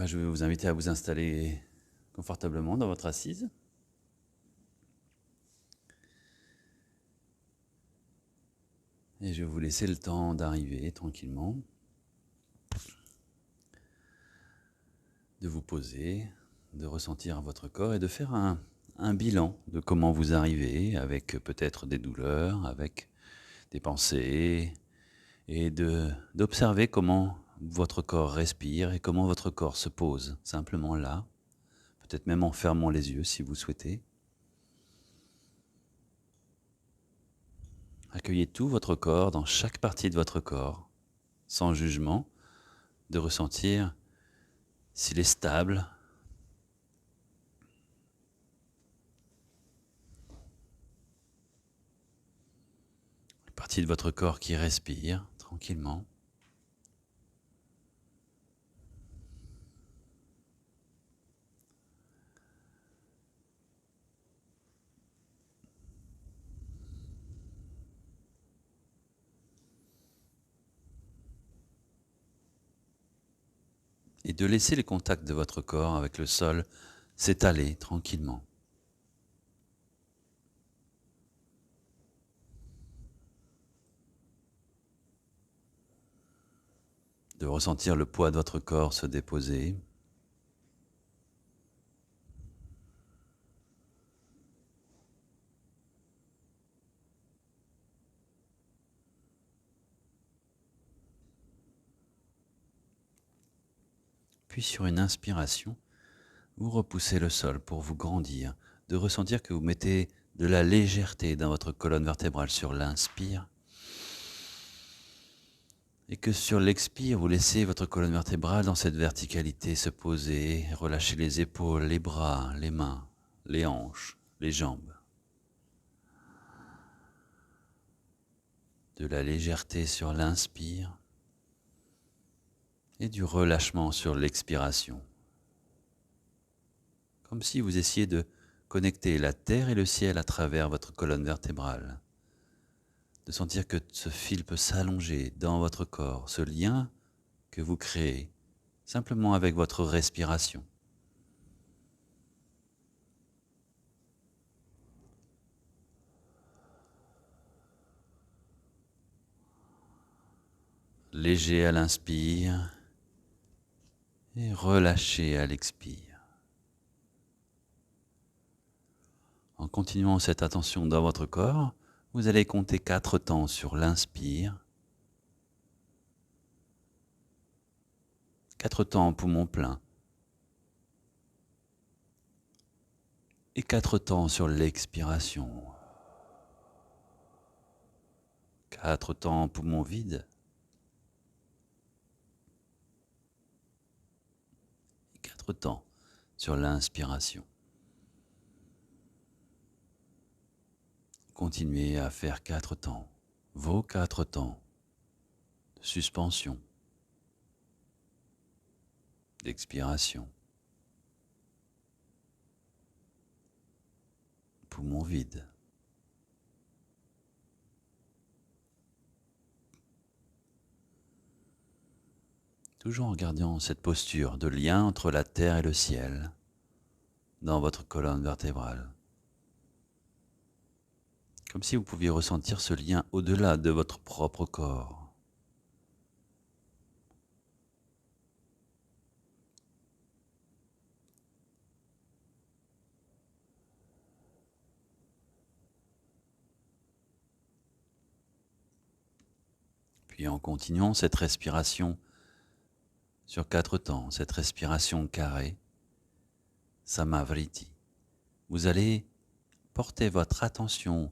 Je vais vous inviter à vous installer confortablement dans votre assise. Et je vais vous laisser le temps d'arriver tranquillement, de vous poser, de ressentir votre corps et de faire un bilan de comment vous arrivez, avec peut-être des douleurs, avec des pensées, et d'observer comment votre corps respire et comment votre corps se pose simplement là, peut-être même en fermant les yeux si vous souhaitez. Accueillez tout votre corps dans chaque partie de votre corps, sans jugement, de ressentir s'il est stable, les parties de votre corps qui respirent tranquillement. Et de laisser les contacts de votre corps avec le sol s'étaler tranquillement. De ressentir le poids de votre corps se déposer. Puis sur une inspiration, vous repoussez le sol pour vous grandir, de ressentir que vous mettez de la légèreté dans votre colonne vertébrale sur l'inspire, et que sur l'expire, vous laissez votre colonne vertébrale dans cette verticalité se poser, relâchez les épaules, les bras, les mains, les hanches, les jambes. De la légèreté sur l'inspire et du relâchement sur l'expiration. Comme si vous essayiez de connecter la terre et le ciel à travers votre colonne vertébrale. De sentir que ce fil peut s'allonger dans votre corps, ce lien que vous créez simplement avec votre respiration. Léger à l'inspire et relâché à l'expire. En continuant cette attention dans votre corps, vous allez compter 4 temps sur l'inspire, 4 temps en poumon plein et 4 temps sur l'expiration. 4 temps en poumon vide et 4 temps sur l'inspiration. Continuez à faire 4 temps, vos 4 temps de suspension, d'expiration, poumon vide. Toujours en gardant cette posture de lien entre la terre et le ciel dans votre colonne vertébrale. Comme si vous pouviez ressentir ce lien au-delà de votre propre corps. Puis en continuant cette respiration sur 4 temps, cette respiration carrée, Samavriti, vous allez porter votre attention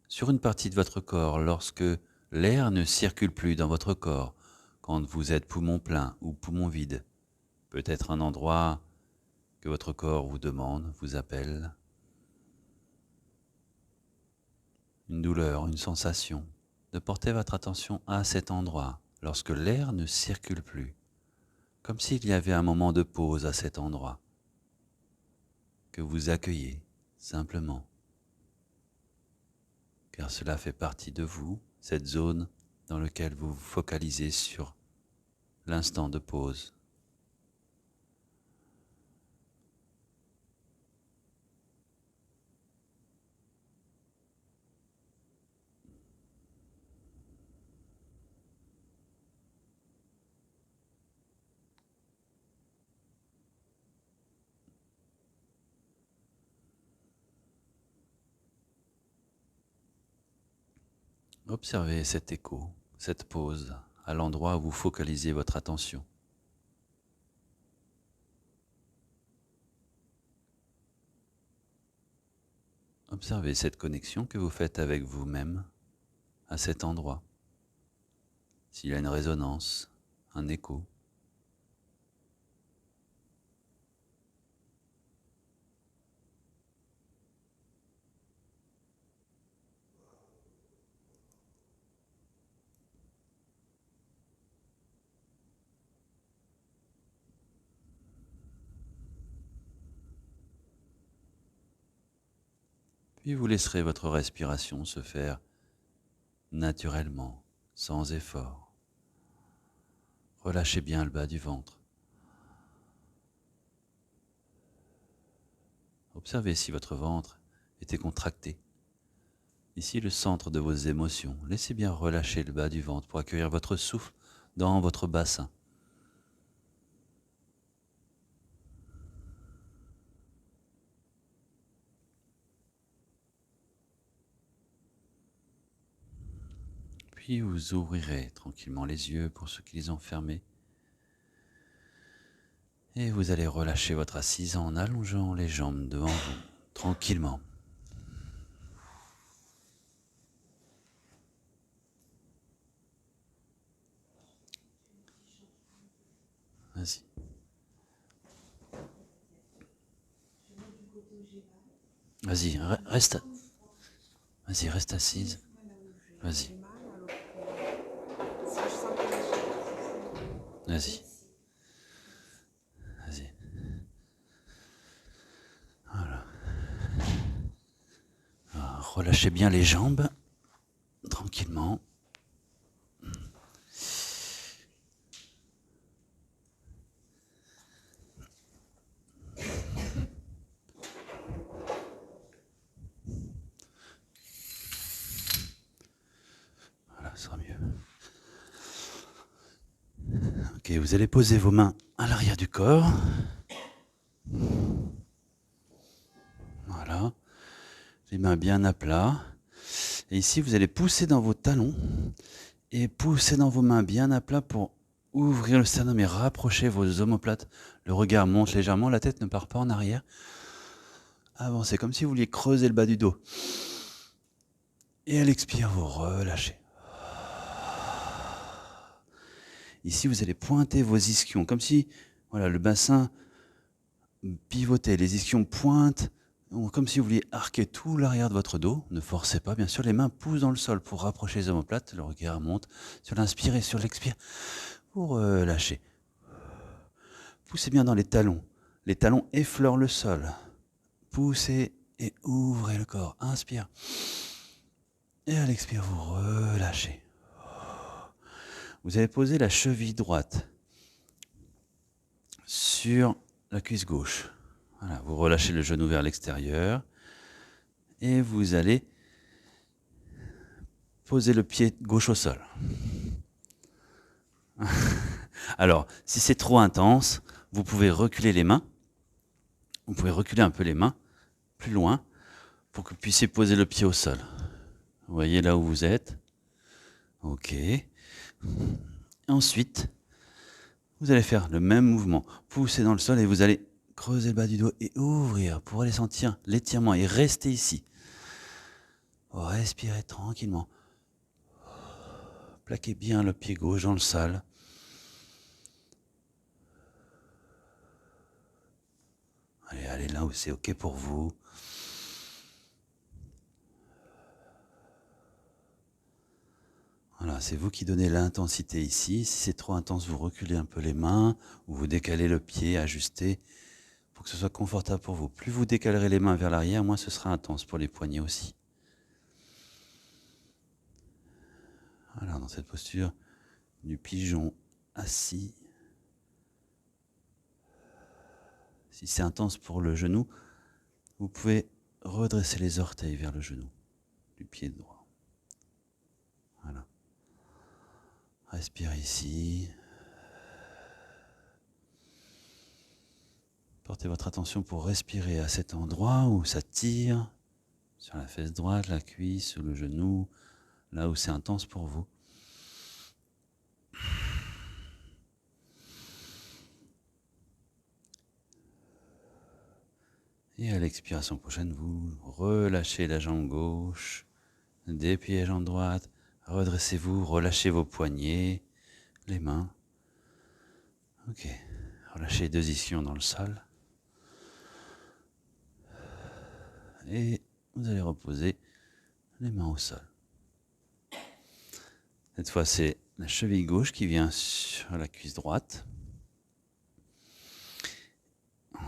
sur une partie de votre corps lorsque l'air ne circule plus dans votre corps, quand vous êtes poumon plein ou poumon vide. Peut-être un endroit que votre corps vous demande, vous appelle. Une douleur, une sensation. De porter votre attention à cet endroit lorsque l'air ne circule plus. Comme s'il y avait un moment de pause à cet endroit. Que vous accueillez simplement. Car cela fait partie de vous, cette zone dans laquelle vous vous focalisez sur l'instant de pause. Observez cet écho, cette pause, à l'endroit où vous focalisez votre attention. Observez cette connexion que vous faites avec vous-même à cet endroit. S'il y a une résonance, un écho. Puis vous laisserez votre respiration se faire naturellement, sans effort. Relâchez bien le bas du ventre. Observez si votre ventre était contracté. Ici, le centre de vos émotions. Laissez bien relâcher le bas du ventre pour accueillir votre souffle dans votre bassin. Puis vous ouvrirez tranquillement les yeux pour ceux qui les ont fermés. Et vous allez relâcher votre assise en allongeant les jambes devant vous, tranquillement. Vas-y. Vas-y, reste. Vas-y, reste assise. Vas-y. Vas-y. Vas-y. Voilà. Alors, relâchez bien les jambes, tranquillement. Voilà, ça sera mieux. Ok, vous allez poser vos mains à l'arrière du corps. Voilà. Les mains bien à plat. Et ici, vous allez pousser dans vos talons et pousser dans vos mains bien à plat pour ouvrir le sternum et rapprocher vos omoplates. Le regard monte légèrement, la tête ne part pas en arrière. Avancez comme si vous vouliez creuser le bas du dos. Et à l'expire, vous relâchez. Ici, vous allez pointer vos ischions, comme si voilà, le bassin pivotait, les ischions pointent, comme si vous vouliez arquer tout l'arrière de votre dos. Ne forcez pas, bien sûr, les mains poussent dans le sol pour rapprocher les omoplates. Le regard monte sur l'inspire et sur l'expire. Vous relâchez. Poussez bien dans les talons. Les talons effleurent le sol. Poussez et ouvrez le corps. Inspire. Et à l'expire, vous relâchez. Vous allez poser la cheville droite sur la cuisse gauche. Voilà, vous relâchez le genou vers l'extérieur et vous allez poser le pied gauche au sol. Alors, si c'est trop intense, vous pouvez reculer les mains. Vous pouvez reculer un peu les mains, plus loin, pour que vous puissiez poser le pied au sol. Vous voyez là où vous êtes. Ok. Ensuite, vous allez faire le même mouvement. Pousser dans le sol et vous allez creuser le bas du dos et ouvrir pour aller sentir l'étirement et rester ici. Respirez tranquillement. Plaquez bien le pied gauche dans le sol. Allez là où c'est ok pour vous. Voilà, c'est vous qui donnez l'intensité ici. Si c'est trop intense, vous reculez un peu les mains ou vous décalez le pied, ajustez pour que ce soit confortable pour vous. Plus vous décalerez les mains vers l'arrière, moins ce sera intense pour les poignets aussi. Voilà, dans cette posture du pigeon assis. Si c'est intense pour le genou, vous pouvez redresser les orteils vers le genou du pied droit. Voilà. Respirez ici. Portez votre attention pour respirer à cet endroit où ça tire, sur la fesse droite, la cuisse, le genou, là où c'est intense pour vous. Et à l'expiration prochaine, vous relâchez la jambe gauche, dépliez la jambe droite, redressez-vous, relâchez vos poignets, les mains. Ok, relâchez les deux ischions dans le sol. Et vous allez reposer les mains au sol. Cette fois, c'est la cheville gauche qui vient sur la cuisse droite.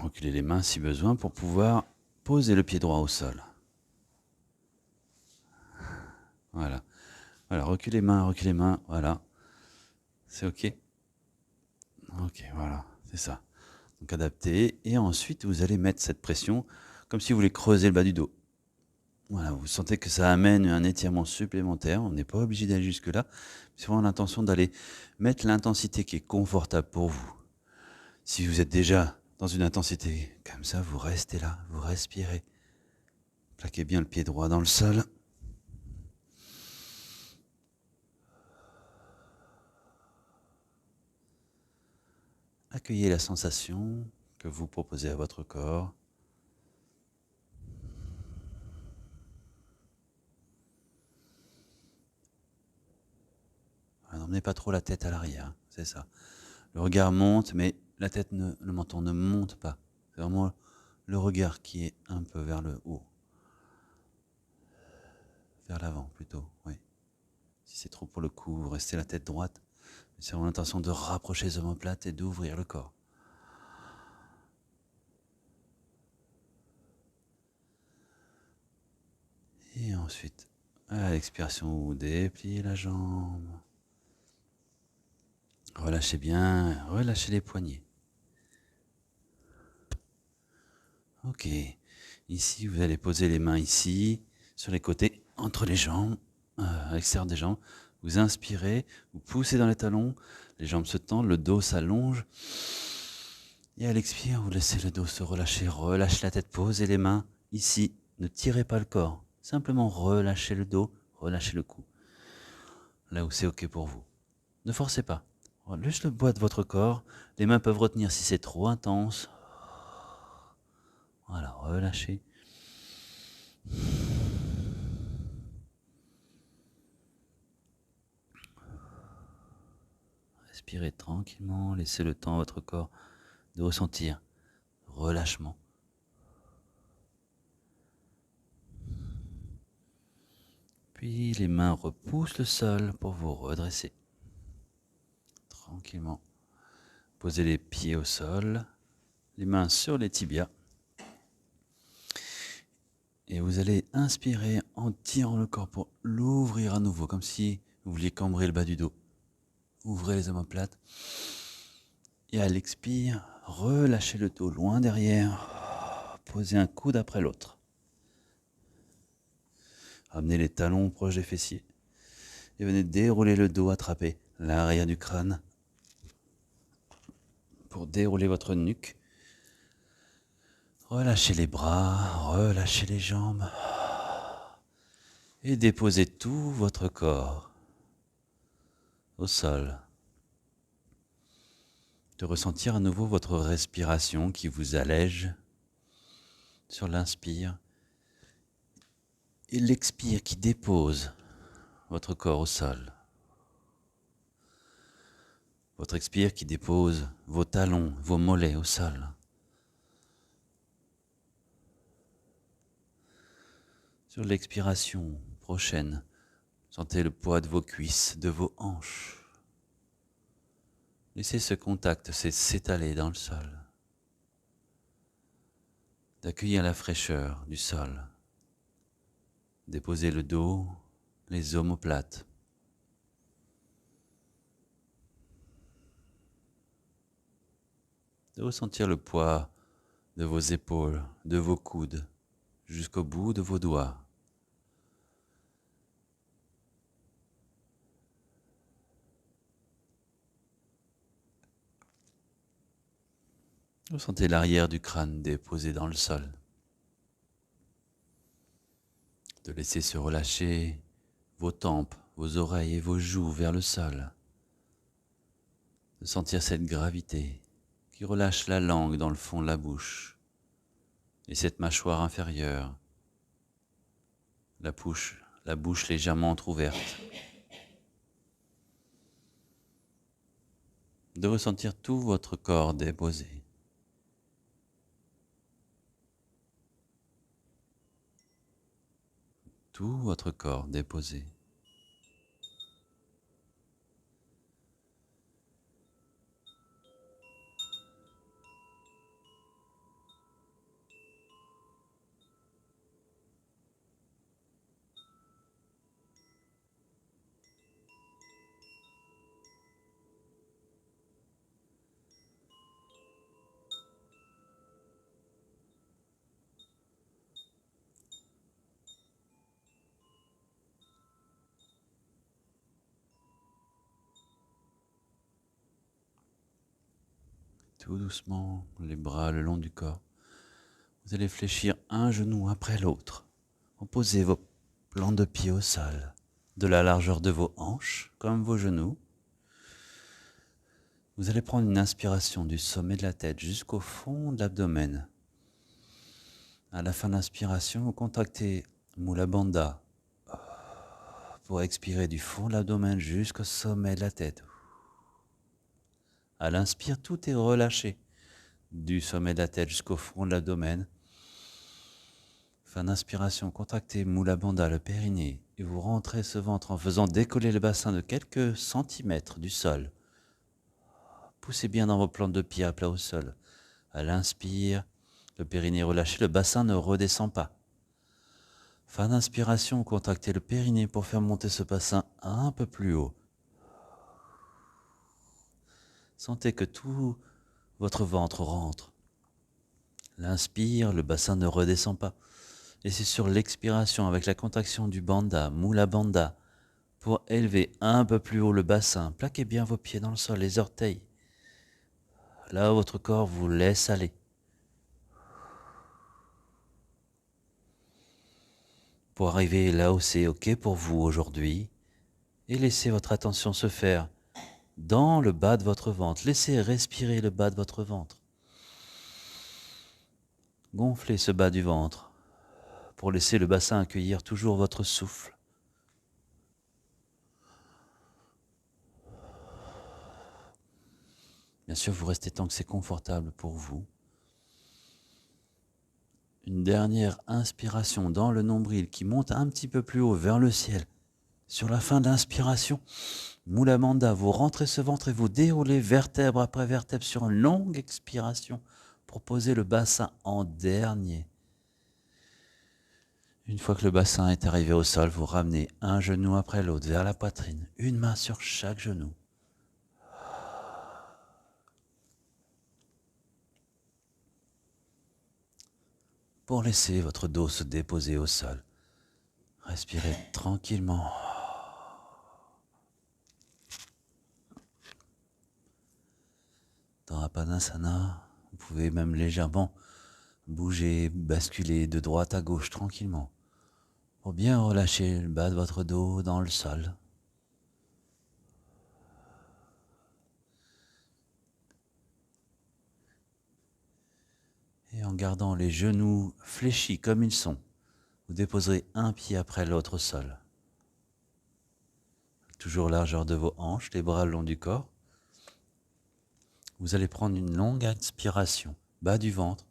Reculez les mains si besoin pour pouvoir poser le pied droit au sol. Voilà. Voilà, reculez les mains, voilà. C'est ok? Ok, voilà, c'est ça. Donc adaptez. Et ensuite, vous allez mettre cette pression comme si vous voulez creuser le bas du dos. Voilà, vous sentez que ça amène un étirement supplémentaire. On n'est pas obligé d'aller jusque-là. C'est vraiment l'intention d'aller mettre l'intensité qui est confortable pour vous. Si vous êtes déjà dans une intensité comme ça, vous restez là, vous respirez. Plaquez bien le pied droit dans le sol. Accueillez la sensation que vous proposez à votre corps. N'emmenez pas trop la tête à l'arrière, c'est ça. Le regard monte, mais la tête, le menton ne monte pas. C'est vraiment le regard qui est un peu vers le haut. Vers l'avant plutôt, oui. Si c'est trop pour le cou, vous restez la tête droite. C'est vraiment l'intention de rapprocher les omoplates et d'ouvrir le corps. Et ensuite, à l'expiration, vous dépliez la jambe. Relâchez bien, relâchez les poignets. Ok. Ici, vous allez poser les mains ici, sur les côtés, entre les jambes, à l'extérieur des jambes. Vous inspirez, vous poussez dans les talons, les jambes se tendent, le dos s'allonge. Et à l'expire, vous laissez le dos se relâcher, relâchez la tête, posez les mains ici. Ne tirez pas le corps, simplement relâchez le dos, relâchez le cou. Là où c'est ok pour vous. Ne forcez pas. Juste le poids de votre corps. Les mains peuvent retenir si c'est trop intense. Voilà, relâchez. Respirez tranquillement, laissez le temps à votre corps de ressentir relâchement. Puis les mains repoussent le sol pour vous redresser. Tranquillement. Posez les pieds au sol, les mains sur les tibias. Et vous allez inspirer en tirant le corps pour l'ouvrir à nouveau, comme si vous vouliez cambrer le bas du dos. Ouvrez les omoplates. Et à l'expire, relâchez le dos loin derrière. Posez un coude après l'autre. Ramenez les talons proches des fessiers. Et venez dérouler le dos, attraper l'arrière du crâne pour dérouler votre nuque. Relâchez les bras, relâchez les jambes. Et déposez tout votre corps au sol. De ressentir à nouveau votre respiration qui vous allège sur l'inspire et l'expire qui dépose votre corps au sol. Votre expire qui dépose vos talons, vos mollets au sol. Sur l'expiration prochaine, sentez le poids de vos cuisses, de vos hanches. Laissez ce contact s'étaler dans le sol. D'accueillir la fraîcheur du sol. Déposez le dos, les omoplates. De ressentir le poids de vos épaules, de vos coudes, jusqu'au bout de vos doigts. Ressentez l'arrière du crâne déposé dans le sol. De laisser se relâcher vos tempes, vos oreilles et vos joues vers le sol. De sentir cette gravité qui relâche la langue dans le fond de la bouche et cette mâchoire inférieure, la bouche légèrement entrouverte. De ressentir tout votre corps déposé. Tout votre corps déposé. Tout doucement, les bras le long du corps. Vous allez fléchir un genou après l'autre. Posez vos plans de pied au sol, de la largeur de vos hanches, comme vos genoux. Vous allez prendre une inspiration du sommet de la tête jusqu'au fond de l'abdomen. À la fin de l'inspiration, vous contractez Mula Bandha pour expirer du fond de l'abdomen jusqu'au sommet de la tête. À l'inspire, tout est relâché du sommet de la tête jusqu'au fond de l'abdomen. Fin d'inspiration, contractez Mula Bandha, le périnée, et vous rentrez ce ventre en faisant décoller le bassin de quelques centimètres du sol. Poussez bien dans vos plantes de pied à plat au sol. À l'inspire, le périnée relâché, le bassin ne redescend pas. Fin d'inspiration, contractez le périnée pour faire monter ce bassin un peu plus haut. Sentez que tout votre ventre rentre. L'inspire, le bassin ne redescend pas. Et c'est sur l'expiration, avec la contraction du bandha, Mula Bandha, pour élever un peu plus haut le bassin. Plaquez bien vos pieds dans le sol, les orteils. Là où votre corps vous laisse aller. Pour arriver là où c'est OK pour vous aujourd'hui, et laissez votre attention se faire dans le bas de votre ventre. Laissez respirer le bas de votre ventre. Gonflez ce bas du ventre pour laisser le bassin accueillir toujours votre souffle. Bien sûr, vous restez tant que c'est confortable pour vous. Une dernière inspiration dans le nombril qui monte un petit peu plus haut vers le ciel. Sur la fin de l'inspiration, Mula Bandha, vous rentrez ce ventre et vous déroulez vertèbre après vertèbre sur une longue expiration pour poser le bassin en dernier. Une fois que le bassin est arrivé au sol, vous ramenez un genou après l'autre vers la poitrine, une main sur chaque genou. Pour laisser votre dos se déposer au sol. Respirez tranquillement. Dans Apanasana, vous pouvez même légèrement bouger, basculer de droite à gauche tranquillement pour bien relâcher le bas de votre dos dans le sol. Et en gardant les genoux fléchis comme ils sont, vous déposerez un pied après l'autre au sol. Toujours largeur de vos hanches, les bras le long du corps. Vous allez prendre une longue inspiration, bas du ventre.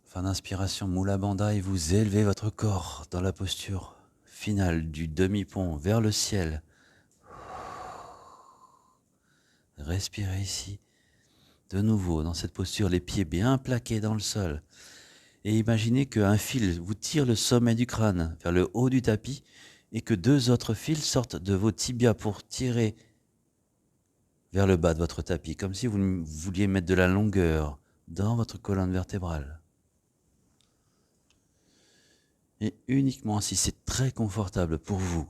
Fin d'inspiration, Mula Bandha, et vous élevez votre corps dans la posture finale du demi-pont vers le ciel. Respirez ici. De nouveau, dans cette posture, les pieds bien plaqués dans le sol. Et imaginez qu'un fil vous tire le sommet du crâne vers le haut du tapis et que deux autres fils sortent de vos tibias pour tirer vers le bas de votre tapis, comme si vous vouliez mettre de la longueur dans votre colonne vertébrale. Et uniquement si c'est très confortable pour vous,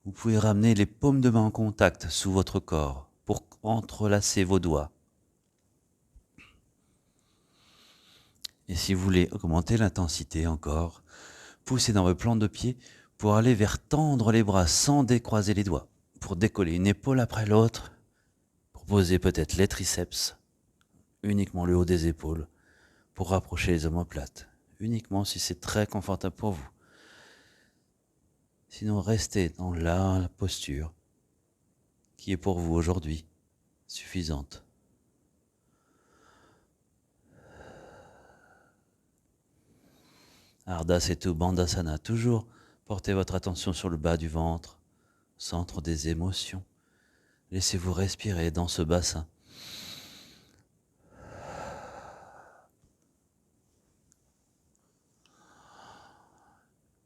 vous pouvez ramener les paumes de main en contact sous votre corps pour entrelacer vos doigts. Et si vous voulez augmenter l'intensité encore, poussez dans vos plantes de pied pour aller vers tendre les bras sans décroiser les doigts, pour décoller une épaule après l'autre, pour poser peut-être les triceps, uniquement le haut des épaules, pour rapprocher les omoplates, uniquement si c'est très confortable pour vous. Sinon, restez dans la posture qui est pour vous aujourd'hui suffisante. Ardha Setu Bandhasana, toujours portez votre attention sur le bas du ventre, centre des émotions. Laissez-vous respirer dans ce bassin.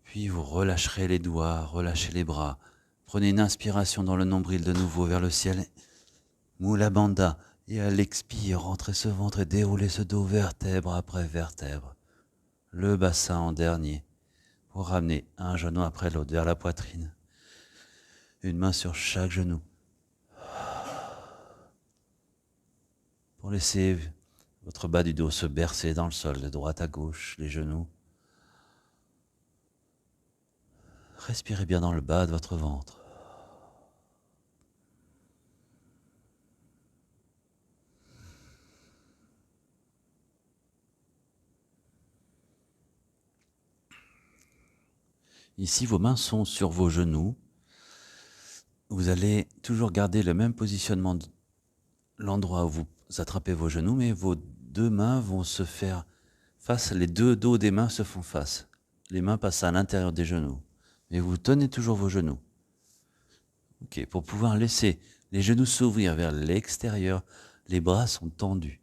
Puis vous relâcherez les doigts, relâchez les bras. Prenez une inspiration dans le nombril de nouveau vers le ciel. Mula Bandha. Et à l'expire, rentrez ce ventre et déroulez ce dos vertèbre après vertèbre. Le bassin en dernier. Pour ramener un genou après l'autre vers la poitrine. Une main sur chaque genou. Pour laisser votre bas du dos se bercer dans le sol de droite à gauche, les genoux. Respirez bien dans le bas de votre ventre. Ici, vos mains sont sur vos genoux. Vous allez toujours garder le même positionnement de l'endroit où vous attrapez vos genoux, mais vos deux mains vont se faire face, les deux dos des mains se font face. Les mains passent à l'intérieur des genoux, mais vous tenez toujours vos genoux. Ok, pour pouvoir laisser les genoux s'ouvrir vers l'extérieur, les bras sont tendus.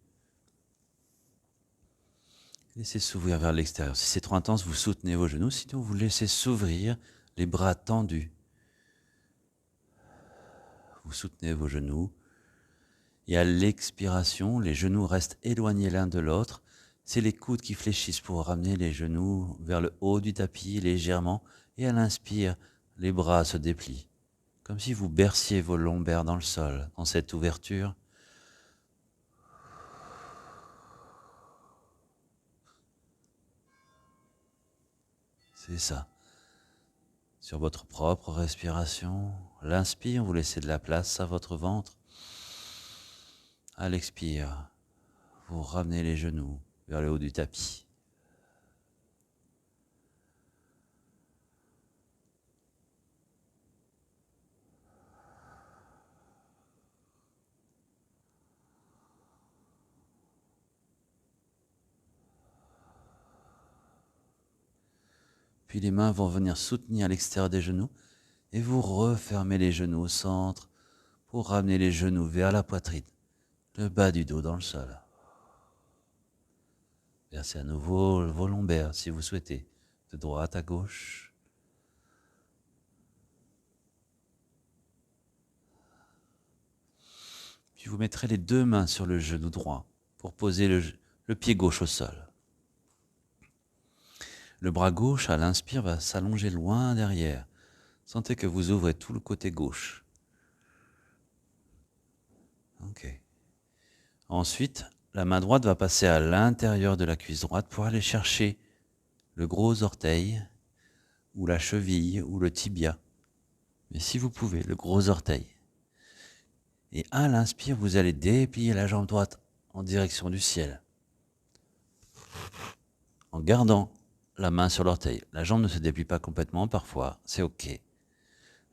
Laissez s'ouvrir vers l'extérieur. Si c'est trop intense, vous soutenez vos genoux, sinon vous laissez s'ouvrir, les bras tendus. Vous soutenez vos genoux. Et à l'expiration, les genoux restent éloignés l'un de l'autre. C'est les coudes qui fléchissent pour ramener les genoux vers le haut du tapis légèrement. Et à l'inspire, les bras se déplient. Comme si vous berciez vos lombaires dans le sol, dans cette ouverture. C'est ça. Sur votre propre respiration, l'inspire, vous laissez de la place à votre ventre. À l'expire, vous ramenez les genoux vers le haut du tapis. Puis les mains vont venir soutenir l'extérieur des genoux et vous refermez les genoux au centre pour ramener les genoux vers la poitrine, le bas du dos dans le sol. Versez à nouveau vos lombaires si vous souhaitez, de droite à gauche. Puis vous mettrez les deux mains sur le genou droit pour poser le pied gauche au sol. Le bras gauche, à l'inspire, va s'allonger loin derrière. Sentez que vous ouvrez tout le côté gauche. Ok. Ensuite, la main droite va passer à l'intérieur de la cuisse droite pour aller chercher le gros orteil, ou la cheville, ou le tibia. Mais si vous pouvez, le gros orteil. Et à l'inspire, vous allez déplier la jambe droite en direction du ciel. En gardant la main sur l'orteil. La jambe ne se déplie pas complètement parfois, c'est ok.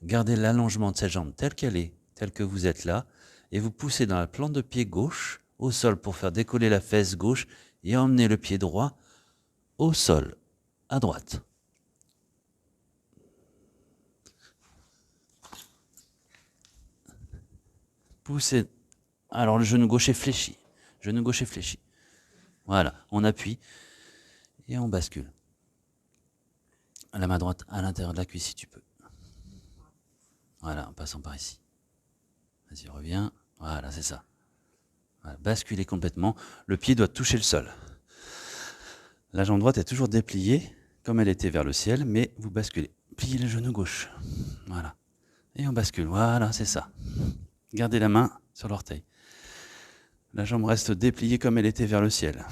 Gardez l'allongement de cette jambe telle qu'elle est, telle que vous êtes là, et vous poussez dans la plante de pied gauche au sol pour faire décoller la fesse gauche et emmener le pied droit au sol, à droite. Poussez. Alors le genou gauche est fléchi. Genou gauche est fléchi. Voilà, on appuie et on bascule. La main droite à l'intérieur de la cuisse si tu peux. Voilà, en passant par ici. Vas-y, reviens. Voilà, c'est ça. Voilà, basculez complètement. Le pied doit toucher le sol. La jambe droite est toujours dépliée, comme elle était vers le ciel, mais vous basculez. Pliez le genou gauche. Voilà. Et on bascule. Voilà, c'est ça. Gardez la main sur l'orteil. La jambe reste dépliée comme elle était vers le ciel.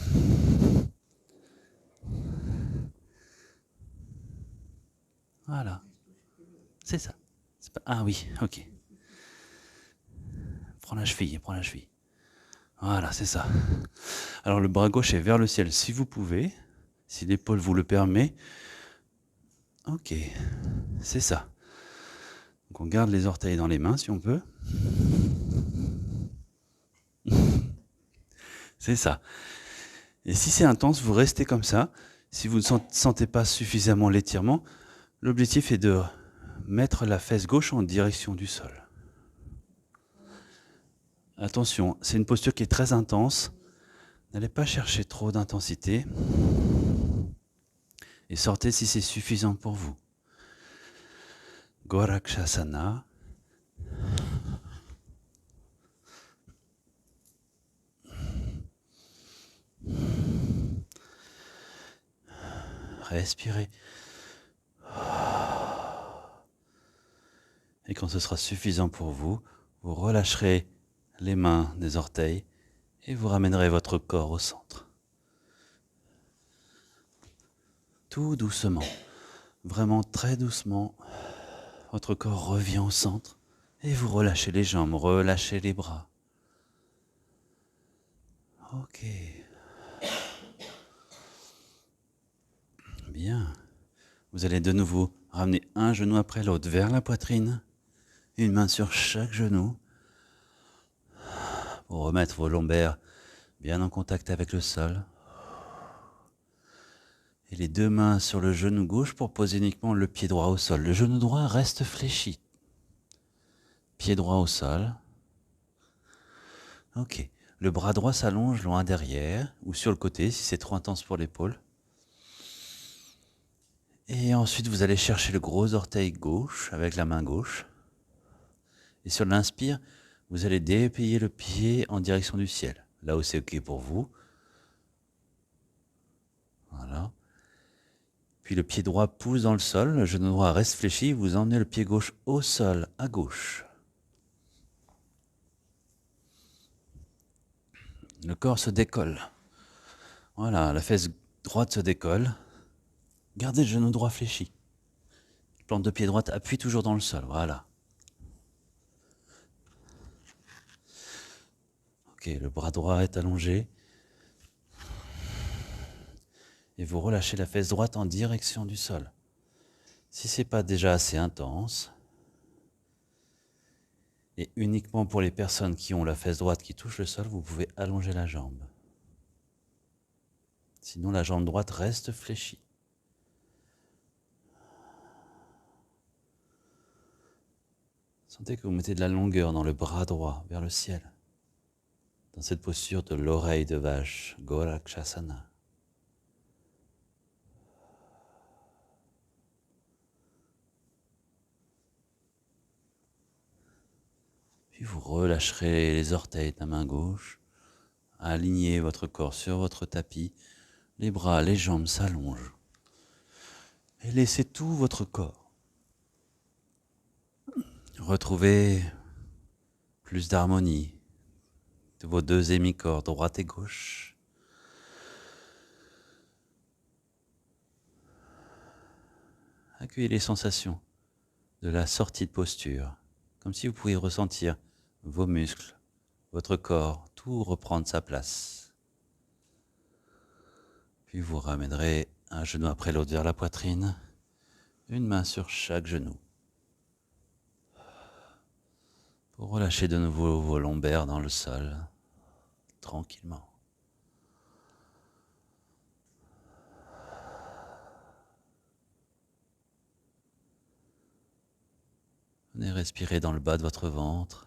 Voilà. c'est ça. Ah oui, ok. Prends la cheville, prends la cheville. Voilà, c'est ça. Alors le bras gauche est vers le ciel si vous pouvez, si l'épaule vous le permet. Ok, c'est ça. Donc on garde les orteils dans les mains si on peut. C'est ça. Et si c'est intense, vous restez comme ça. Si vous ne sentez pas suffisamment l'étirement, l'objectif est de mettre la fesse gauche en direction du sol. Attention, c'est une posture qui est très intense. N'allez pas chercher trop d'intensité. Et sortez si c'est suffisant pour vous. Gorakshasana. Respirez. Et quand ce sera suffisant pour vous, vous relâcherez les mains des orteils et vous ramènerez votre corps au centre. Tout doucement, vraiment très doucement, votre corps revient au centre et vous relâchez les jambes, relâchez les bras. Ok. Bien. Vous allez de nouveau ramener un genou après l'autre vers la poitrine, une main sur chaque genou, pour remettre vos lombaires bien en contact avec le sol. Et les deux mains sur le genou gauche pour poser uniquement le pied droit au sol. Le genou droit reste fléchi. Pied droit au sol. Ok. Le bras droit s'allonge loin derrière ou sur le côté si c'est trop intense pour l'épaule. Et ensuite, vous allez chercher le gros orteil gauche avec la main gauche. Et sur l'inspire, vous allez déplier le pied en direction du ciel. Là où c'est ok pour vous. Voilà. Puis le pied droit pousse dans le sol, le genou droit reste fléchi, vous emmenez le pied gauche au sol, à gauche. Le corps se décolle. Voilà, la fesse droite se décolle. Gardez le genou droit fléchi. Plante de pied droite appuie toujours dans le sol, voilà. Ok, le bras droit est allongé. Et vous relâchez la fesse droite en direction du sol. Si ce n'est pas déjà assez intense, et uniquement pour les personnes qui ont la fesse droite qui touche le sol, vous pouvez allonger la jambe. Sinon, la jambe droite reste fléchie. Sentez que vous mettez de la longueur dans le bras droit vers le ciel. Dans cette posture de l'oreille de vache, Gorakshasana. Puis vous relâcherez les orteils de la main gauche, alignez votre corps sur votre tapis, les bras, les jambes s'allongent. Et laissez tout votre corps. Retrouvez plus d'harmonie de vos deux hémicorps, droite et gauche. Accueillez les sensations de la sortie de posture, comme si vous pouviez ressentir vos muscles, votre corps, tout reprendre sa place. Puis vous ramènerez un genou après l'autre vers la poitrine, une main sur chaque genou. Pour relâcher de nouveau vos lombaires dans le sol, tranquillement. Venez respirer dans le bas de votre ventre.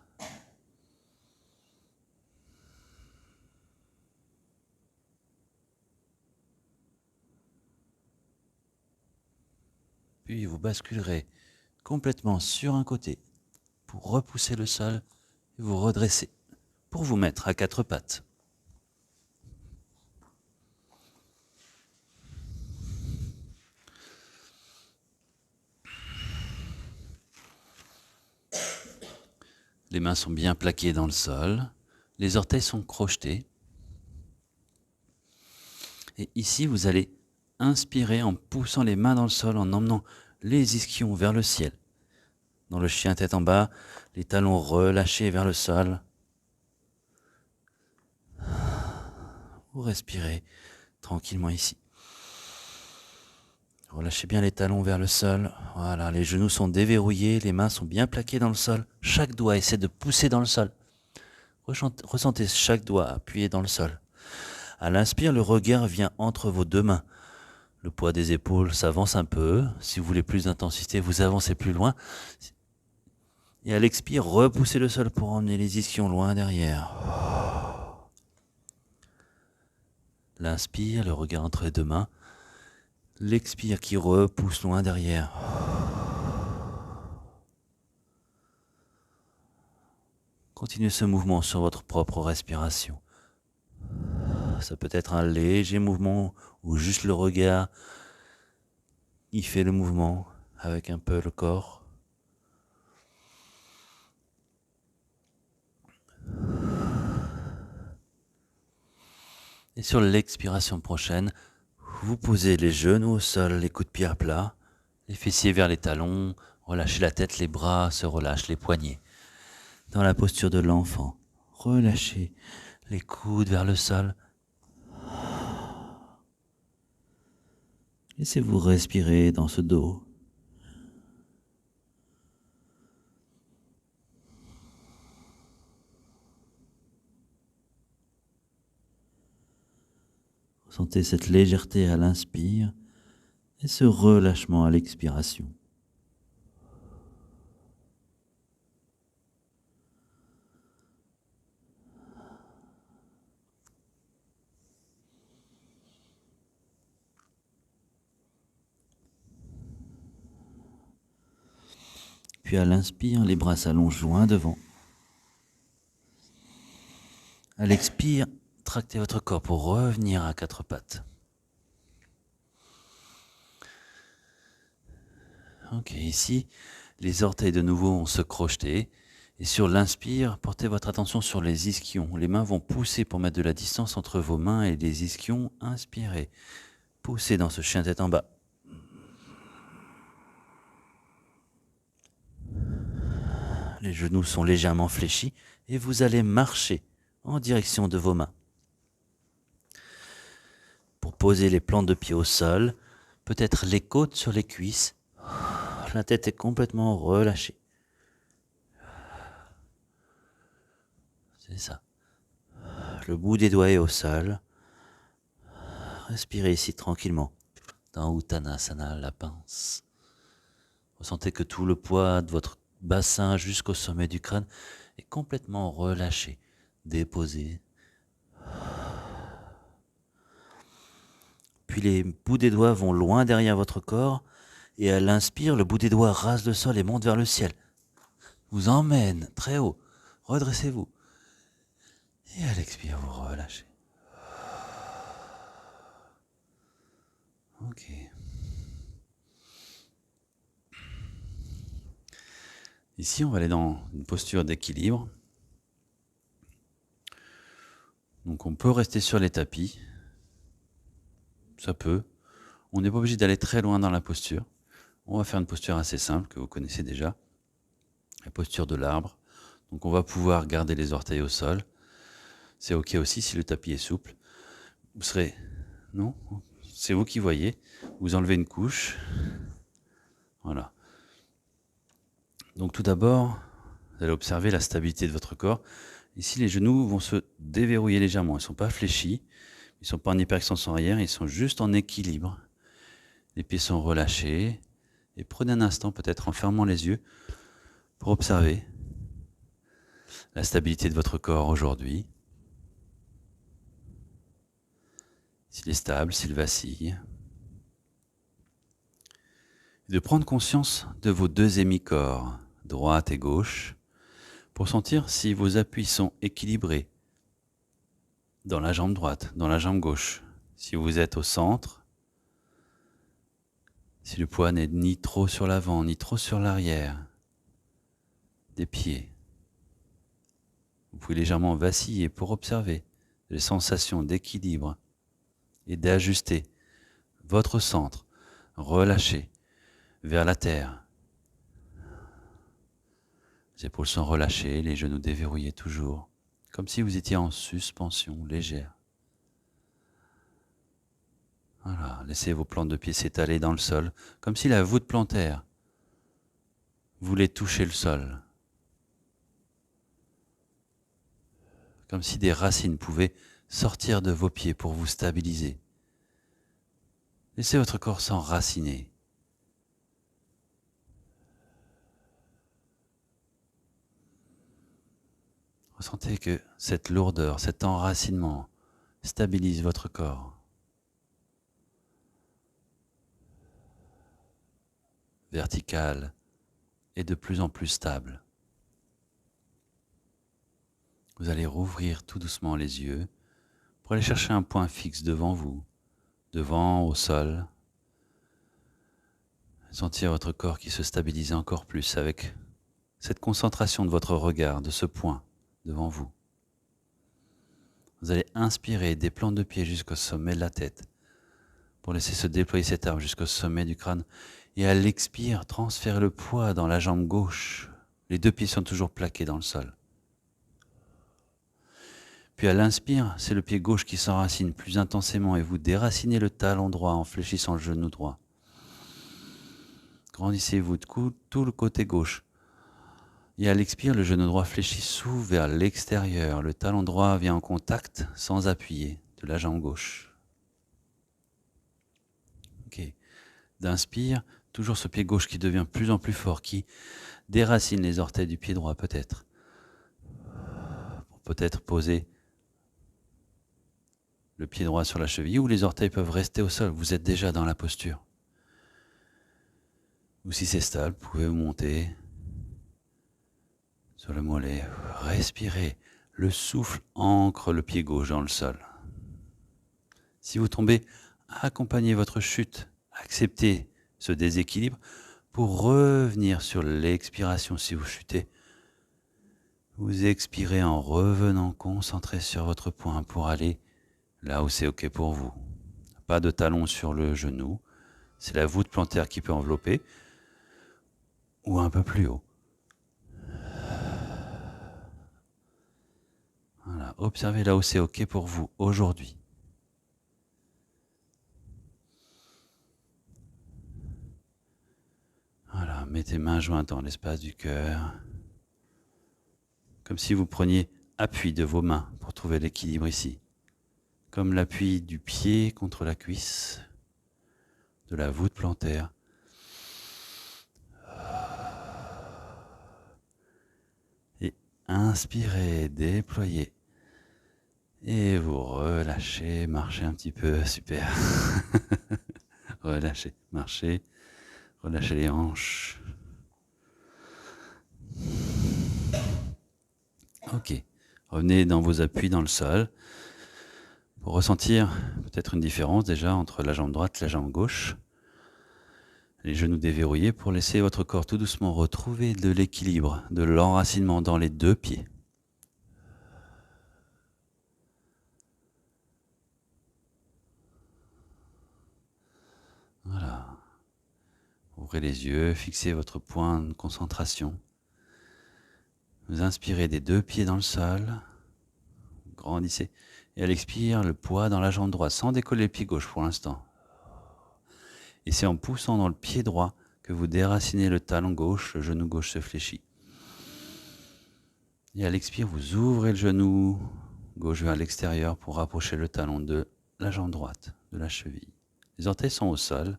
Puis vous basculerez complètement sur un côté pour repousser le sol et vous redresser pour vous mettre à quatre pattes. Les mains sont bien plaquées dans le sol, les orteils sont crochetés. Et ici, vous allez inspirer en poussant les mains dans le sol, en emmenant les ischions vers le ciel. dans le chien tête en bas, les talons relâchés vers le sol. Vous respirez tranquillement ici. Relâchez bien les talons vers le sol. Voilà, les genoux sont déverrouillés, les mains sont bien plaquées dans le sol. Chaque doigt essaie de pousser dans le sol. Ressentez chaque doigt appuyé dans le sol. À l'inspire, le regard vient entre vos deux mains. Le poids des épaules s'avance un peu. Si vous voulez plus d'intensité, vous avancez plus loin. Et à l'expire, repoussez le sol pour emmener les ischions loin derrière. L'inspire, le regard entre les deux mains. L'expire qui repousse loin derrière. Continuez ce mouvement sur votre propre respiration. Ça peut être un léger mouvement ou juste le regard. Il fait le mouvement avec un peu le corps. Et sur l'expiration prochaine, vous posez les genoux au sol, les coudes de pied à plat, les fessiers vers les talons, relâchez la tête, les bras se relâchent, les poignets. Dans la posture de l'enfant, relâchez les coudes vers le sol. Laissez-vous respirer dans ce dos. Ressentez cette légèreté à l'inspire et ce relâchement à l'expiration. Puis à l'inspire, les bras s'allongent loin devant. À l'expire, tractez votre corps pour revenir à quatre pattes. Ok, ici, les orteils de nouveau vont se crocheter. Et sur l'inspire, portez votre attention sur les ischions. Les mains vont pousser pour mettre de la distance entre vos mains et les ischions. Inspirez. Poussez dans ce chien tête en bas. Les genoux sont légèrement fléchis et vous allez marcher en direction de vos mains. Pour poser les plantes de pied au sol, peut-être les côtes sur les cuisses. La tête est complètement relâchée. C'est ça. Le bout des doigts est au sol. Respirez ici tranquillement. Dans Uttanasana, la pince. Ressentez que tout le poids de votre bassin jusqu'au sommet du crâne est complètement relâché, déposé. Puis les bouts des doigts vont loin derrière votre corps et à l'inspire, le bout des doigts rase le sol et monte vers le ciel. Vous emmène très haut. Redressez-vous. Et à l'expire, vous relâchez. Ok. Ici, on va aller dans une posture d'équilibre. Donc on peut rester sur les tapis. Ça peut. On n'est pas obligé d'aller très loin dans la posture. On va faire une posture assez simple que vous connaissez déjà. La posture de l'arbre. Donc on va pouvoir garder les orteils au sol. C'est ok aussi si le tapis est souple. Vous serez... Non ? C'est vous qui voyez. Vous enlevez une couche. Voilà. Donc tout d'abord, vous allez observer la stabilité de votre corps. Ici, les genoux vont se déverrouiller légèrement. Ils ne sont pas fléchis. Ils ne sont pas en hyperextension arrière. Ils sont juste en équilibre. Les pieds sont relâchés. Et prenez un instant, peut-être en fermant les yeux, pour observer la stabilité de votre corps aujourd'hui. S'il est stable, s'il vacille. De prendre conscience de vos deux hémicorps, droite et gauche, pour sentir si vos appuis sont équilibrés dans la jambe droite, dans la jambe gauche. Si vous êtes au centre, si le poids n'est ni trop sur l'avant, ni trop sur l'arrière des pieds. Vous pouvez légèrement vaciller pour observer les sensations d'équilibre et d'ajuster votre centre, relâché vers la terre. Les épaules sont relâchées, les genoux déverrouillés toujours, comme si vous étiez en suspension légère. Voilà, laissez vos plantes de pied s'étaler dans le sol, comme si la voûte plantaire voulait toucher le sol. Comme si des racines pouvaient sortir de vos pieds pour vous stabiliser. Laissez votre corps s'enraciner. Ressentez que cette lourdeur, cet enracinement stabilise votre corps. Vertical et de plus en plus stable. Vous allez rouvrir tout doucement les yeux pour aller chercher un point fixe devant vous, devant, au sol. Sentir votre corps qui se stabilise encore plus avec cette concentration de votre regard, de ce point devant vous. Vous allez inspirer des plantes de pied jusqu'au sommet de la tête pour laisser se déployer cet arbre jusqu'au sommet du crâne. Et à l'expire, transférez le poids dans la jambe gauche. Les deux pieds sont toujours plaqués dans le sol. Puis à l'inspire, c'est le pied gauche qui s'enracine plus intensément et vous déracinez le talon droit en fléchissant le genou droit. Grandissez-vous de tout le côté gauche. Et à l'expire, le genou droit fléchit s'ouvre vers l'extérieur. Le talon droit vient en contact, sans appuyer, de la jambe gauche. Ok. D'inspire, toujours ce pied gauche qui devient de plus en plus fort, qui déracine les orteils du pied droit peut-être. Pour peut-être poser le pied droit sur la cheville, ou les orteils peuvent rester au sol. Vous êtes déjà dans la posture. Ou si c'est stable, vous pouvez vous monter sur le mollet. Respirez. Le souffle ancre le pied gauche dans le sol. Si vous tombez, accompagnez votre chute. Acceptez ce déséquilibre pour revenir sur l'expiration. Si vous chutez, vous expirez en revenant concentré sur votre point pour aller là où c'est OK pour vous. Pas de talon sur le genou. C'est la voûte plantaire qui peut envelopper. Ou un peu plus haut. Voilà. Observez là où c'est OK pour vous aujourd'hui. Voilà. Mettez mains jointes dans l'espace du cœur. Comme si vous preniez appui de vos mains pour trouver l'équilibre ici. Comme l'appui du pied contre la cuisse, de la voûte plantaire. Et inspirez, déployez. Et vous relâchez, marchez un petit peu, super. Relâchez, marchez, relâchez les hanches. Ok, revenez dans vos appuis dans le sol pour ressentir peut-être une différence déjà entre la jambe droite et la jambe gauche. Les genoux déverrouillés pour laisser votre corps tout doucement retrouver de l'équilibre, de l'enracinement dans les deux pieds. Voilà. Ouvrez les yeux, fixez votre point de concentration. Vous inspirez des deux pieds dans le sol. Grandissez. Et à l'expire, le poids dans la jambe droite, sans décoller le pied gauche pour l'instant. Et c'est en poussant dans le pied droit que vous déracinez le talon gauche, le genou gauche se fléchit. Et à l'expire, vous ouvrez le genou gauche vers l'extérieur pour rapprocher le talon de la jambe droite, de la cheville. Les orteils sont au sol.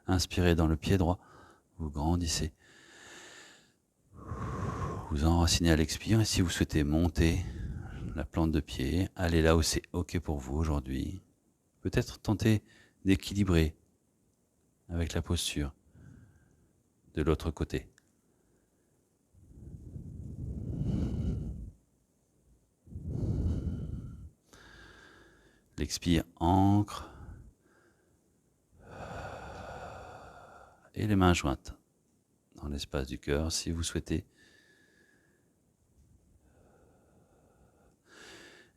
Inspirez dans le pied droit, vous grandissez. Vous enracinez à l'expire et si vous souhaitez monter la plante de pied, allez là où c'est OK pour vous aujourd'hui. Peut-être tenter d'équilibrer avec la posture de l'autre côté. L'expire ancre et les mains jointes dans l'espace du cœur si vous souhaitez.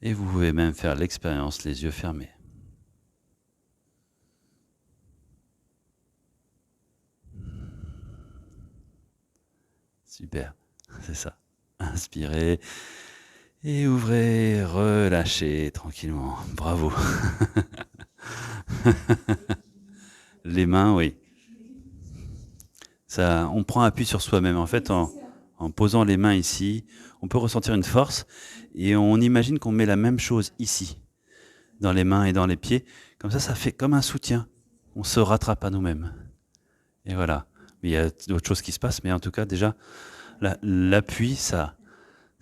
Et vous pouvez même faire l'expérience les yeux fermés. Super. C'est ça. Inspirez et ouvrez, relâchez tranquillement. Bravo. Les mains, oui. Ça, on prend appui sur soi-même. En fait, en posant les mains ici, on peut ressentir une force et on imagine qu'on met la même chose ici, dans les mains et dans les pieds. Comme ça fait comme un soutien. On se rattrape à nous-mêmes. Et voilà. Mais il y a d'autres choses qui se passent, mais en tout cas, déjà, l'appui, ça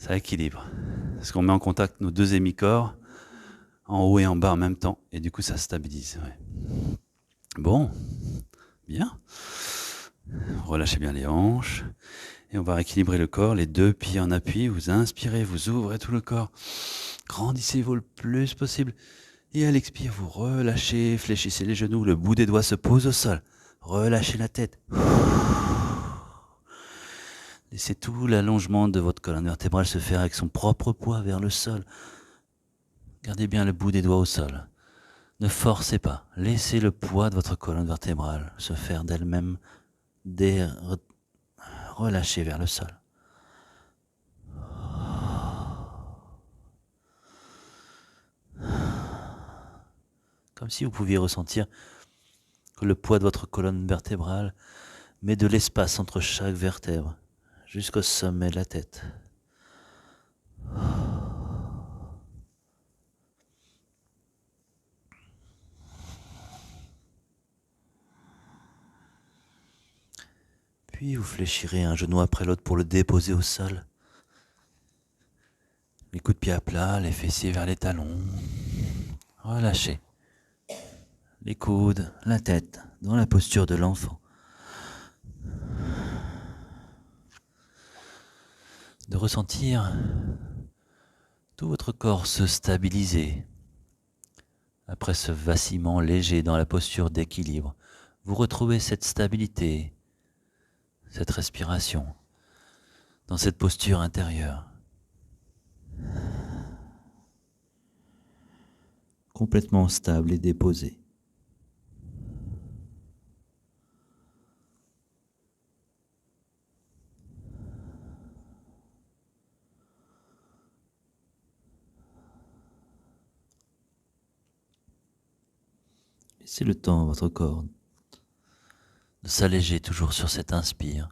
équilibre. Parce qu'on met en contact nos deux hémicorps, en haut et en bas en même temps, et du coup, ça stabilise. Ouais. Bon, bien. Relâchez bien les hanches. Et on va rééquilibrer le corps, les deux pieds en appui. Vous inspirez, vous ouvrez tout le corps. Grandissez-vous le plus possible. Et à l'expire, vous relâchez, fléchissez les genoux. Le bout des doigts se pose au sol. Relâchez la tête. Laissez tout l'allongement de votre colonne vertébrale se faire avec son propre poids vers le sol. Gardez bien le bout des doigts au sol. Ne forcez pas. Laissez le poids de votre colonne vertébrale se faire d'elle-même. Relâchez vers le sol. Comme si vous pouviez ressentir que le poids de votre colonne vertébrale met de l'espace entre chaque vertèbre, jusqu'au sommet de la tête. Puis vous fléchirez un genou après l'autre pour le déposer au sol. Les coups de pied à plat, les fessiers vers les talons. Relâchez. Les coudes, la tête, dans la posture de l'enfant. De ressentir tout votre corps se stabiliser. Après ce vacillement léger dans la posture d'équilibre, vous retrouvez cette stabilité, cette respiration, dans cette posture intérieure. Complètement stable et déposée. Laissez le temps à votre corps de s'alléger toujours sur cette inspire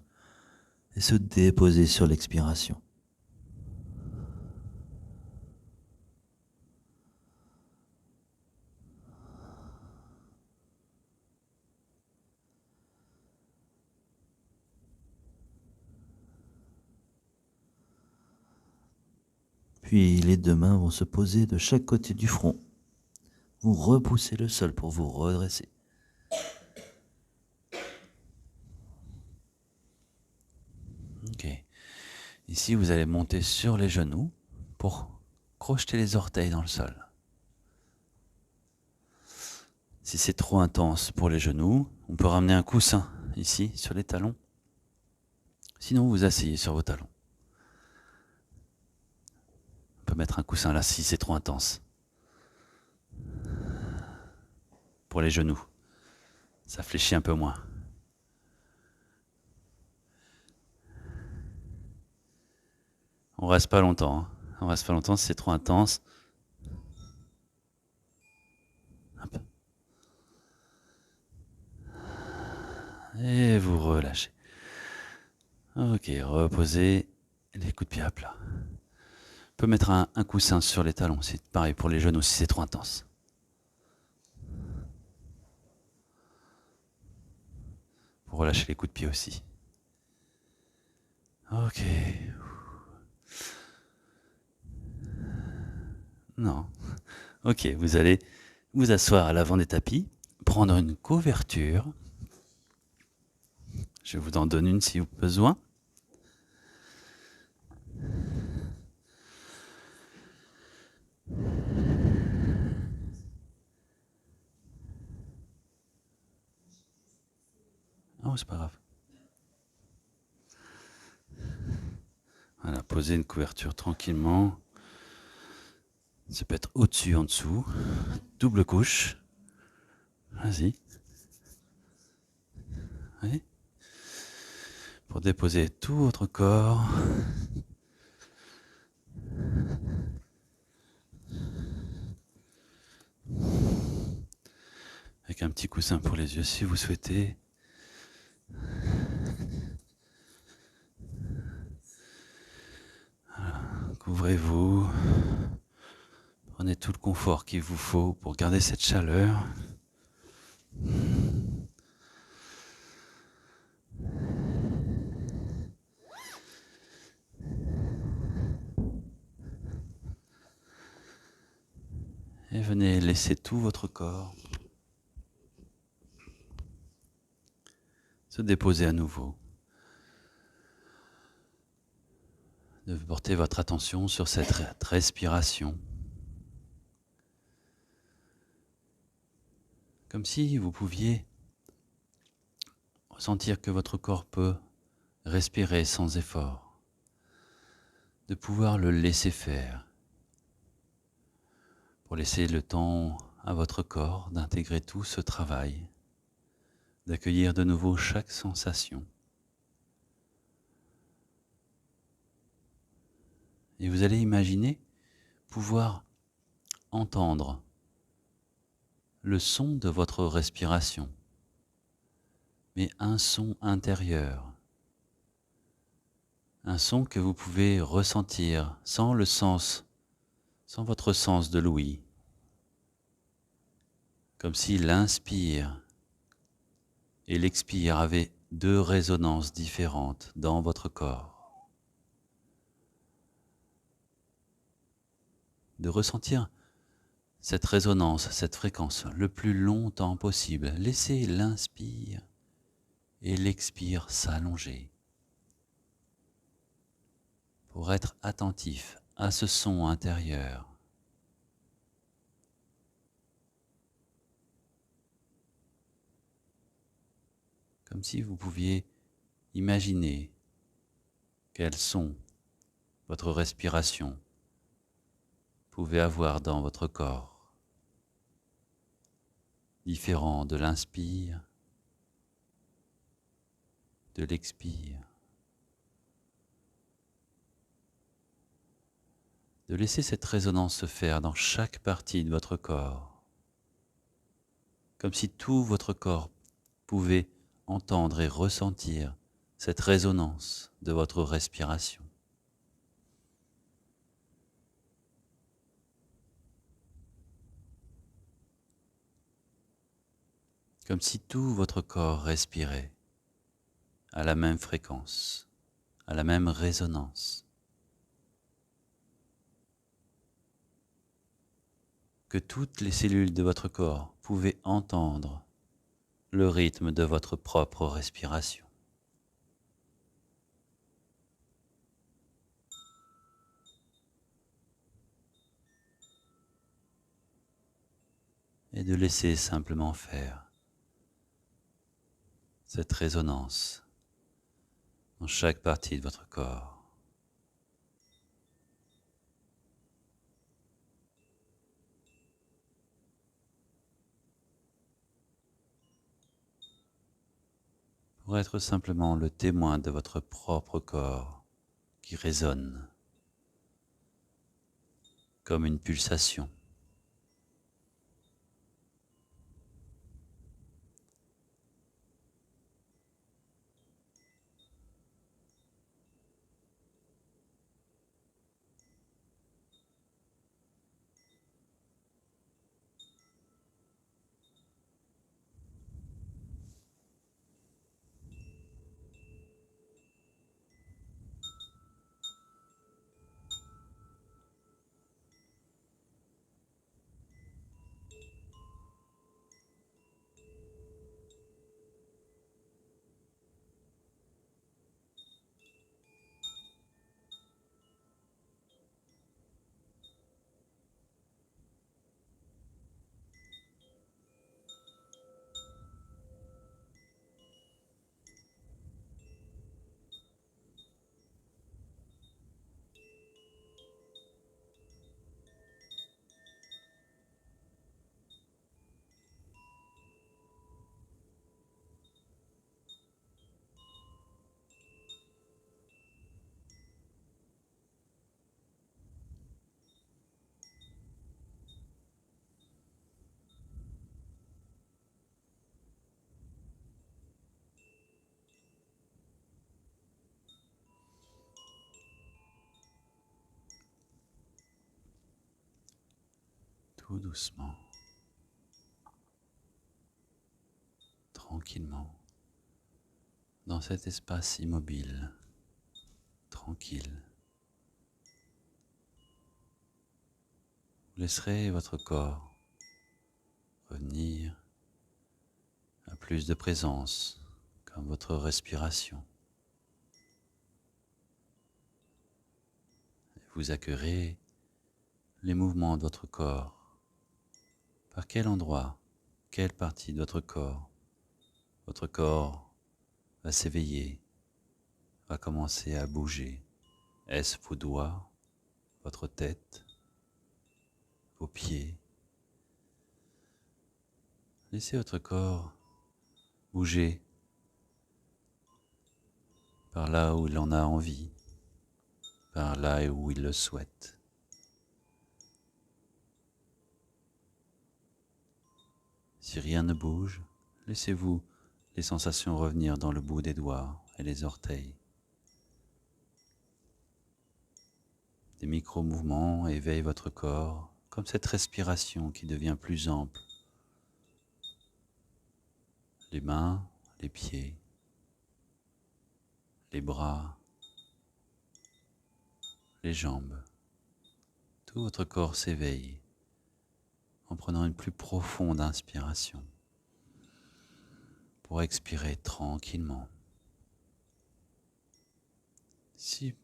et se déposer sur l'expiration. Puis les deux mains vont se poser de chaque côté du front. Vous repoussez le sol pour vous redresser. Ok. Ici, vous allez monter sur les genoux pour crocheter les orteils dans le sol. Si c'est trop intense pour les genoux, on peut ramener un coussin ici sur les talons. Sinon, vous asseyez sur vos talons. On peut mettre un coussin là si c'est trop intense. Pour les genoux, ça fléchit un peu moins. On reste pas longtemps. Hein. On reste pas longtemps si c'est trop intense. Hop. Et vous relâchez. Ok, reposez les coups de pied à plat. On peut mettre un coussin sur les talons. C'est pareil pour les genoux si c'est trop intense. Pour relâcher les coups de pied aussi. Ok. Non. Ok, vous allez vous asseoir à l'avant des tapis, prendre une couverture. Je vous en donne une si vous avez besoin. Oh, c'est pas grave. Voilà, posez une couverture tranquillement. Ça peut être au-dessus, en dessous. Double couche. Vas-y. Oui. pour déposer tout votre corps. Avec un petit coussin pour les yeux si vous souhaitez. Voilà. Couvrez-vous. Prenez tout le confort qu'il vous faut pour garder cette chaleur. Et venez laisser tout votre corps se déposer à nouveau. De porter votre attention sur cette respiration. Comme si vous pouviez ressentir que votre corps peut respirer sans effort. De pouvoir le laisser faire. Pour laisser le temps à votre corps d'intégrer tout ce travail. D'accueillir de nouveau chaque sensation. Et vous allez imaginer pouvoir entendre le son de votre respiration, mais un son intérieur, un son que vous pouvez ressentir sans le sens, sans votre sens de l'ouïe, comme si l'inspire et l'expire avaient deux résonances différentes dans votre corps. De ressentir cette résonance, cette fréquence le plus longtemps possible. Laissez l'inspire et l'expire s'allonger pour être attentif à ce son intérieur. Comme si vous pouviez imaginer quel son votre respiration pouvait avoir dans votre corps, différent de l'inspire, de l'expire. De laisser cette résonance se faire dans chaque partie de votre corps, comme si tout votre corps pouvait entendre et ressentir cette résonance de votre respiration. Comme si tout votre corps respirait à la même fréquence, à la même résonance. Que toutes les cellules de votre corps pouvaient entendre le rythme de votre propre respiration. Et de laisser simplement faire cette résonance dans chaque partie de votre corps. Pour être simplement le témoin de votre propre corps qui résonne comme une pulsation. tout doucement, tranquillement, dans cet espace immobile, tranquille. Vous laisserez votre corps revenir à plus de présence, comme votre respiration. Et vous accueillerez les mouvements de votre corps. Par quel endroit, quelle partie de votre corps va s'éveiller, va commencer à bouger. Est-ce vos doigts, votre tête, vos pieds? Laissez votre corps bouger par là où il en a envie, par là où il le souhaite. Si rien ne bouge, laissez-vous les sensations revenir dans le bout des doigts et les orteils. Des micro-mouvements éveillent votre corps, comme cette respiration qui devient plus ample. Les mains, les pieds, les bras, les jambes. Tout votre corps s'éveille en prenant une plus profonde inspiration pour expirer tranquillement. Si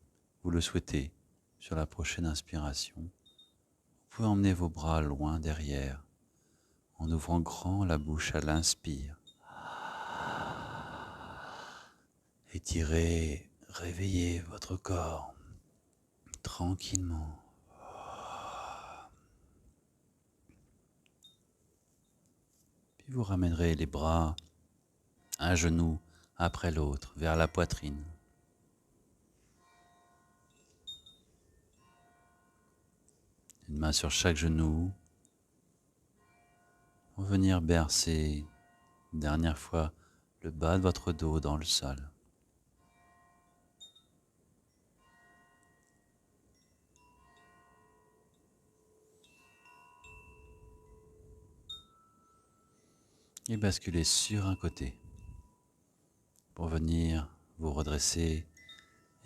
vous le souhaitez, sur la prochaine inspiration, vous pouvez emmener vos bras loin derrière en ouvrant grand la bouche à l'inspire. Étirez, réveillez votre corps tranquillement. Puis vous ramènerez les bras, un genou après l'autre, vers la poitrine. Une main sur chaque genou. Pour venir bercer une dernière fois le bas de votre dos dans le sol. Et basculez sur un côté pour venir vous redresser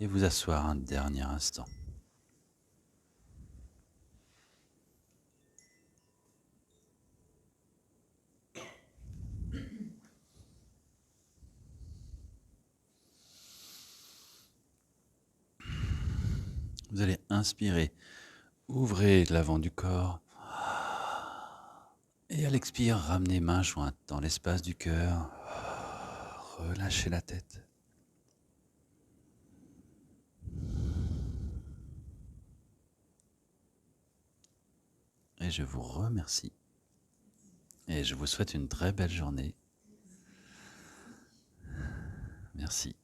et vous asseoir un dernier instant. Vous allez inspirer, ouvrez l'avant du corps et à l'expire, ramenez main jointe dans l'espace du cœur, relâchez la tête. Et je vous remercie. Et je vous souhaite une très belle journée. Merci.